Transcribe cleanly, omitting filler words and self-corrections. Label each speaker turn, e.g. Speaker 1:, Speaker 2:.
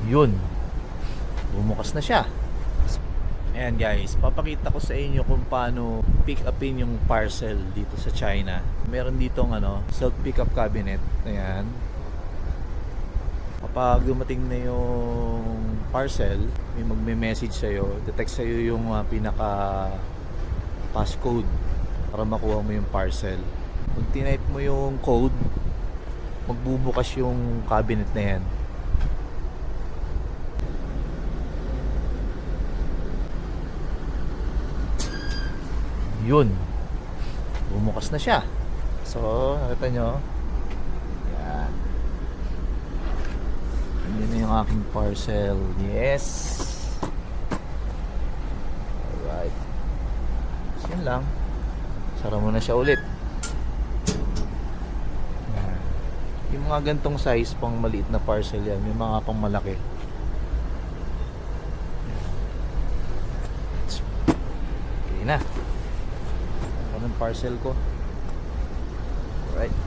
Speaker 1: Yun, bumukas na siya. Ayan guys, papakita ko sa inyo kung paano pick upin yung parcel dito sa China. Meron ditong self pick up cabinet. Ayan. Kapag dumating na yung parcel, may magme-message sa'yo, detect sa'yo yung pinaka passcode para makuha mo yung parcel. Pag tinype mo yung code, magbubukas yung cabinet na yan. Yun, bumukas na siya. So, nakita nyo, yan, yun na yung aking parcel. Yes. Alright, so yun lang, sara mo na siya ulit. Yan. Yung mga gantong size, pang maliit na parcel yan. May mga pang malaki. Okay na, ano ng parcel ko. Alright.